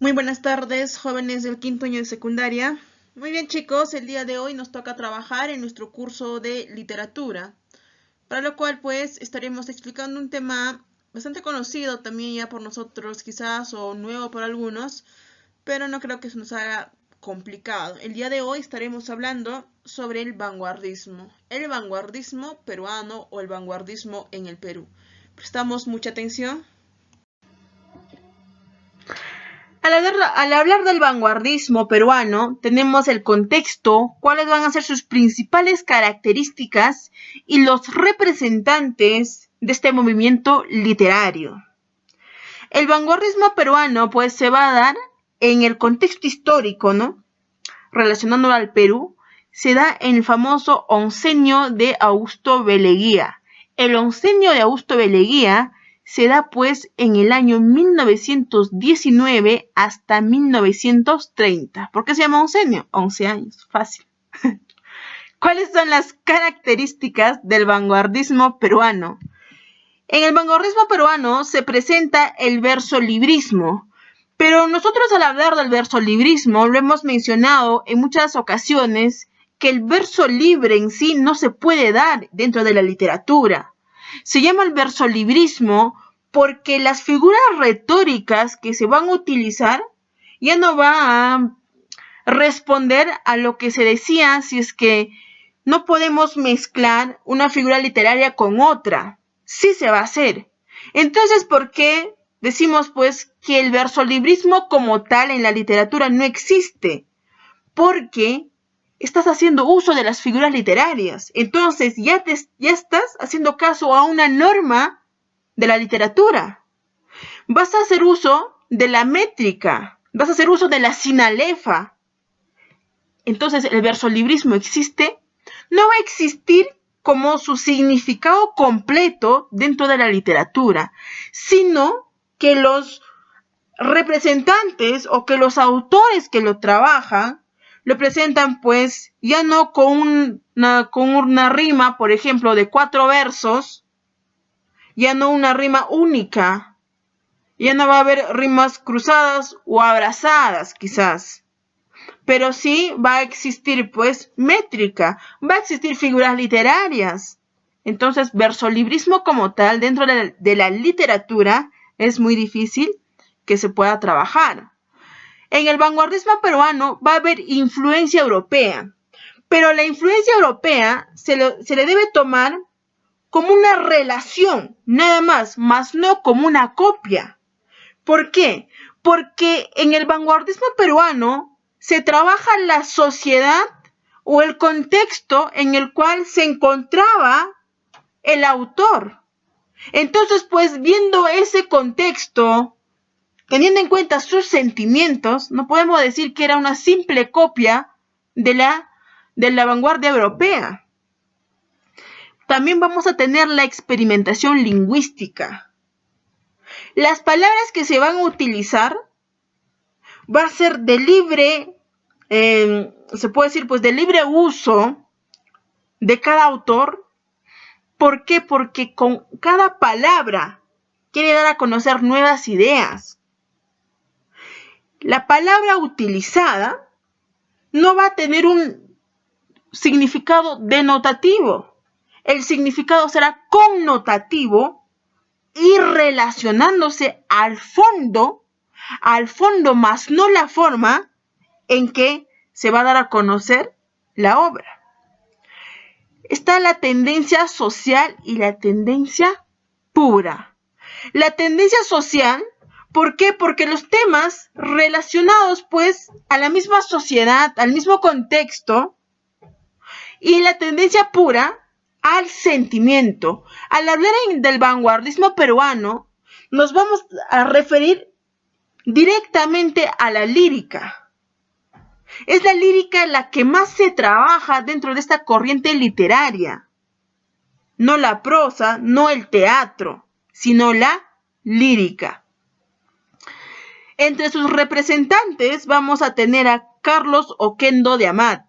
Muy buenas tardes, jóvenes del quinto año de secundaria. Muy bien, chicos, el día de hoy nos toca trabajar en nuestro curso de literatura, para lo cual pues estaremos explicando un tema bastante conocido también ya por nosotros quizás o nuevo por algunos, pero no creo que se nos haga complicado. El día de hoy estaremos hablando sobre el vanguardismo peruano o el vanguardismo en el Perú. ¿Prestamos mucha atención? Al hablar del vanguardismo peruano, tenemos el contexto, cuáles van a ser sus principales características y los representantes de este movimiento literario. El vanguardismo peruano, pues, se va a dar en el contexto histórico, ¿no? Relacionándolo al Perú, se da en el famoso oncenio de Augusto B. Leguía. El oncenio de Augusto B. Leguía se da pues en el año 1919 hasta 1930. ¿Por qué se llama oncenio? 11 años, fácil. ¿Cuáles son las características del vanguardismo peruano? En el vanguardismo peruano se presenta el versolibrismo, pero nosotros al hablar del versolibrismo lo hemos mencionado en muchas ocasiones que el verso libre en sí no se puede dar dentro de la literatura. Se llama el versolibrismo porque las figuras retóricas que se van a utilizar ya no van a responder a lo que se decía si es que no podemos mezclar una figura literaria con otra. Sí se va a hacer. Entonces, ¿por qué decimos pues que el versolibrismo como tal en la literatura no existe? Porque estás haciendo uso de las figuras literarias. Entonces ya estás haciendo caso a una norma de la literatura. Vas a hacer uso de la métrica, vas a hacer uso de la sinalefa. Entonces el versolibrismo existe, no va a existir como su significado completo dentro de la literatura, sino que los representantes o que los autores que lo trabajan lo presentan pues ya no con una rima, por ejemplo, de 4 versos, ya no una rima única, ya no va a haber rimas cruzadas o abrazadas quizás, pero sí va a existir pues métrica, va a existir figuras literarias. Entonces, versolibrismo como tal dentro de la literatura es muy difícil que se pueda trabajar. En el vanguardismo peruano va a haber influencia europea, pero la influencia europea se le debe tomar como una relación, nada más no como una copia. ¿Por qué? Porque en el vanguardismo peruano se trabaja la sociedad o el contexto en el cual se encontraba el autor. Entonces, pues, viendo ese contexto, teniendo en cuenta sus sentimientos, no podemos decir que era una simple copia de la vanguardia europea. También vamos a tener la experimentación lingüística. Las palabras que se van a utilizar va a ser de libre, se puede decir pues de libre uso de cada autor. ¿Por qué? Porque con cada palabra quiere dar a conocer nuevas ideas. La palabra utilizada no va a tener un significado denotativo. El significado será connotativo y relacionándose al fondo más no la forma en que se va a dar a conocer la obra. Está la tendencia social y la tendencia pura. La tendencia social, ¿por qué? Porque los temas relacionados pues a la misma sociedad, al mismo contexto, y la tendencia pura al sentimiento. Al hablar del vanguardismo peruano, nos vamos a referir directamente a la lírica. Es la lírica la que más se trabaja dentro de esta corriente literaria. No la prosa, no el teatro, sino la lírica. Entre sus representantes vamos a tener a Carlos Oquendo de Amat,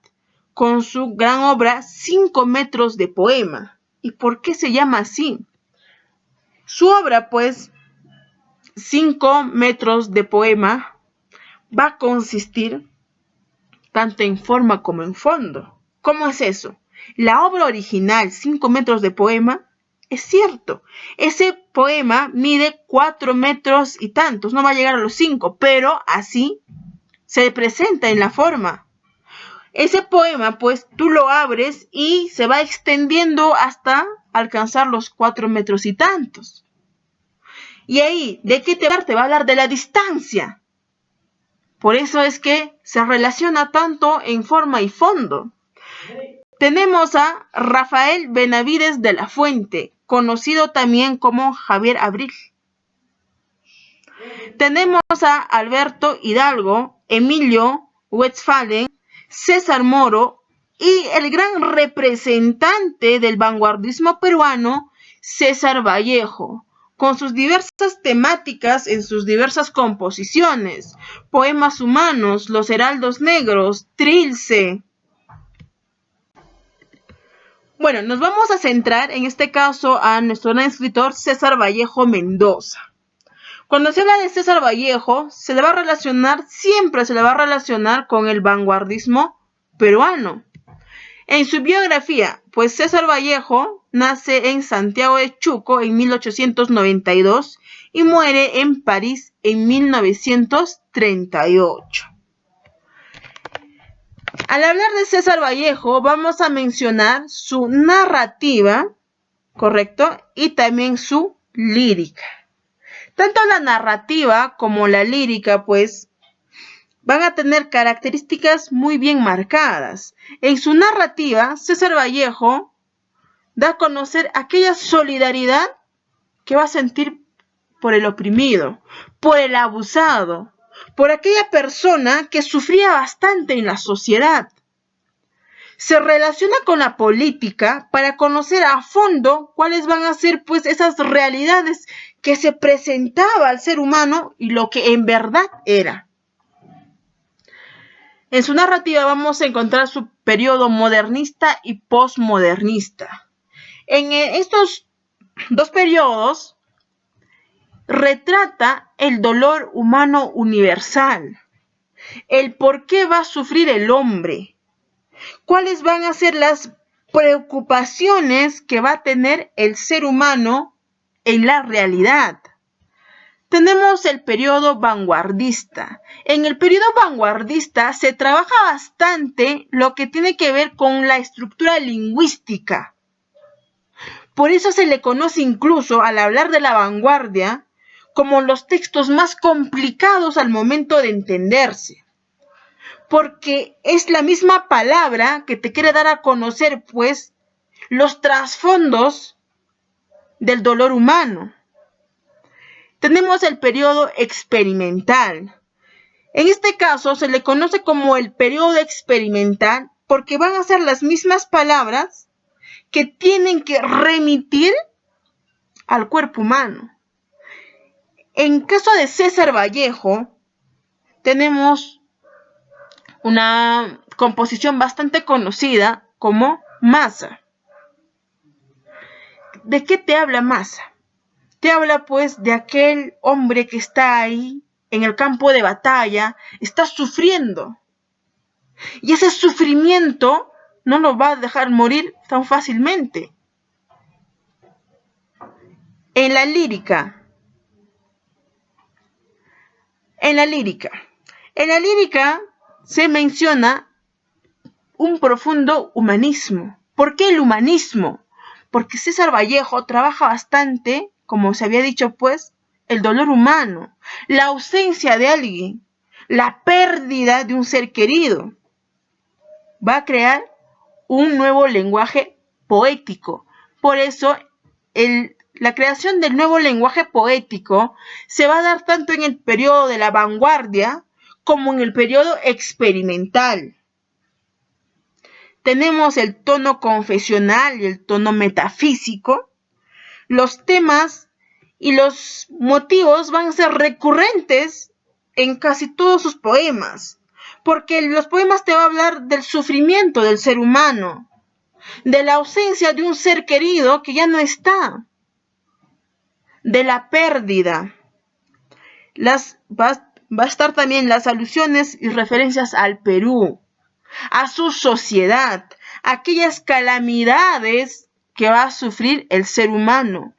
con su gran obra 5 metros de poema. ¿Y por qué se llama así? Su obra, pues, 5 metros de poema, va a consistir tanto en forma como en fondo. ¿Cómo es eso? La obra original, 5 metros de poema, es cierto. Ese poema mide 4 metros y tantos, no va a llegar a los 5, pero así se presenta en la forma. Ese poema, pues, tú lo abres y se va extendiendo hasta alcanzar los 4 metros y tantos. Y ahí, ¿de qué te va a hablar? Te va a hablar de la distancia. Por eso es que se relaciona tanto en forma y fondo. Tenemos a Rafael Benavides de la Fuente, conocido también como Javier Abril. Tenemos a Alberto Hidalgo, Emilio Westphalen, César Moro y el gran representante del vanguardismo peruano, César Vallejo, con sus diversas temáticas en sus diversas composiciones, Poemas Humanos, Los Heraldos Negros, Trilce. Bueno, nos vamos a centrar en este caso a nuestro gran escritor César Vallejo Mendoza. Cuando se habla de César Vallejo, siempre se le va a relacionar con el vanguardismo peruano. En su biografía, pues César Vallejo nace en Santiago de Chuco en 1892 y muere en París en 1938. Al hablar de César Vallejo, vamos a mencionar su narrativa, ¿correcto? Y también su lírica. Tanto la narrativa como la lírica, pues, van a tener características muy bien marcadas. En su narrativa, César Vallejo da a conocer aquella solidaridad que va a sentir por el oprimido, por el abusado, por aquella persona que sufría bastante en la sociedad. Se relaciona con la política para conocer a fondo cuáles van a ser pues esas realidades que se presentaba al ser humano y lo que en verdad era. En su narrativa vamos a encontrar su periodo modernista y posmodernista. En estos dos periodos retrata el dolor humano universal, el por qué va a sufrir el hombre, cuáles van a ser las preocupaciones que va a tener el ser humano en la realidad. Tenemos el periodo vanguardista. En el periodo vanguardista se trabaja bastante lo que tiene que ver con la estructura lingüística. Por eso se le conoce incluso, al hablar de la vanguardia, como los textos más complicados al momento de entenderse. Porque es la misma palabra que te quiere dar a conocer, pues, los trasfondos del dolor humano. Tenemos el periodo experimental. En este caso se le conoce como el periodo experimental porque van a ser las mismas palabras que tienen que remitir al cuerpo humano. En caso de César Vallejo, tenemos una composición bastante conocida como Masa. ¿De qué te habla Masa? Te habla pues de aquel hombre que está ahí en el campo de batalla, está sufriendo. Y ese sufrimiento no lo va a dejar morir tan fácilmente. En la lírica se menciona un profundo humanismo. ¿Por qué el humanismo? Porque César Vallejo trabaja bastante, como se había dicho pues, el dolor humano, la ausencia de alguien, la pérdida de un ser querido. Va a crear un nuevo lenguaje poético. Por eso, la creación del nuevo lenguaje poético se va a dar tanto en el periodo de la vanguardia como en el periodo experimental. Tenemos el tono confesional y el tono metafísico. Los temas y los motivos van a ser recurrentes en casi todos sus poemas, porque los poemas te van a hablar del sufrimiento del ser humano, de la ausencia de un ser querido que ya no está, de la pérdida. va a estar también las alusiones y referencias al Perú, a su sociedad, aquellas calamidades que va a sufrir el ser humano.